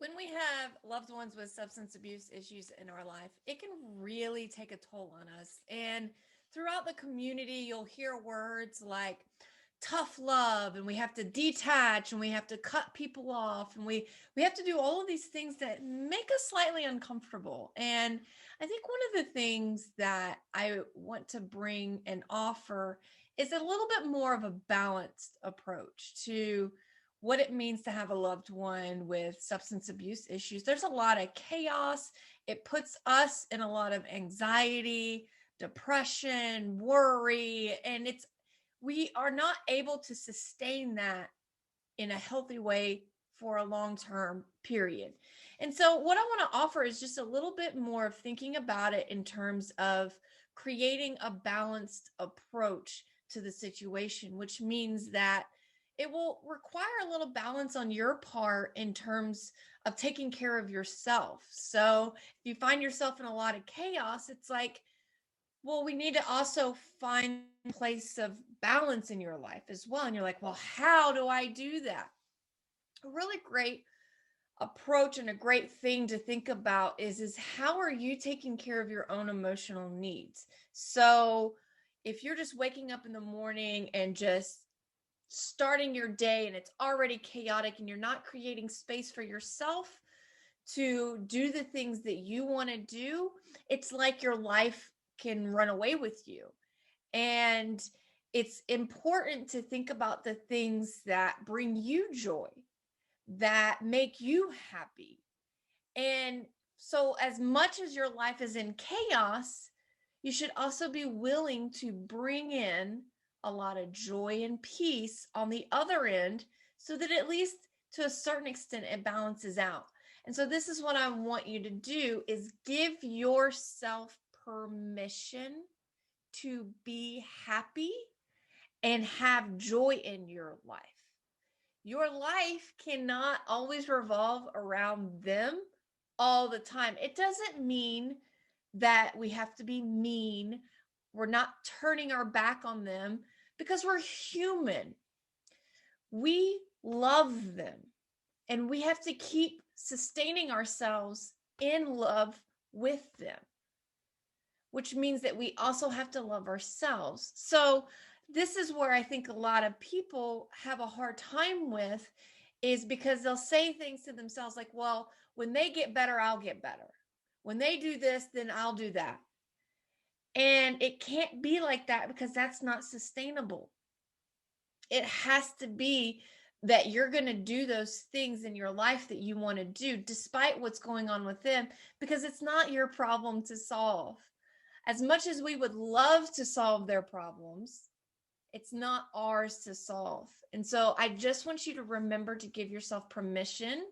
When we have loved ones with substance abuse issues in our life, it can really take a toll on us. And throughout the community, you'll hear words like tough love, and we have to detach, and we have to cut people off, and we have to do all of these things that make us slightly uncomfortable. And I think one of the things that I want to bring and offer is a little bit more of a balanced approach to what it means to have a loved one with substance abuse issues. There's a lot of chaos. It puts us in a lot of anxiety, depression, worry, and we are not able to sustain that in a healthy way for a long term period. And so, what I want to offer is just a little bit more of thinking about it in terms of creating a balanced approach to the situation, which means that it will require a little balance on your part in terms of taking care of yourself. So, if you find yourself in a lot of chaos, it's like, well, we need to also find a place of balance in your life as well. And you're like, well, how do I do that? A really great approach and a great thing to think about is how are you taking care of your own emotional needs? So if you're just waking up in the morning and just starting your day and it's already chaotic and you're not creating space for yourself to do the things that you want to do, it's like your life can run away with you. And it's important to think about the things that bring you joy, that make you happy. And so, as much as your life is in chaos, you should also be willing to bring in a lot of joy and peace on the other end so that at least to a certain extent it balances out. And so this is what I want you to do is give yourself permission to be happy and have joy in your life. Your life cannot always revolve around them all the time. It doesn't mean that we have to be mean. We're not turning our back on them because we're human. We love them and we have to keep sustaining ourselves in love with them, which means that we also have to love ourselves. So, this is where I think a lot of people have a hard time with is because they'll say things to themselves like, well, when they get better, I'll get better. When they do this, then I'll do that. And it can't be like that because that's not sustainable. It has to be that you're going to do those things in your life that you want to do, despite what's going on with them, because it's not your problem to solve. As much as we would love to solve their problems, it's not ours to solve. And so I just want you to remember to give yourself permission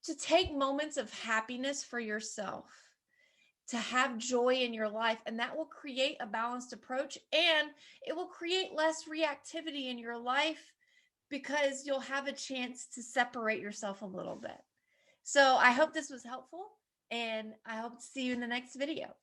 to take moments of happiness for yourself, to have joy in your life. And that will create a balanced approach and it will create less reactivity in your life because you'll have a chance to separate yourself a little bit. So I hope this was helpful and I hope to see you in the next video.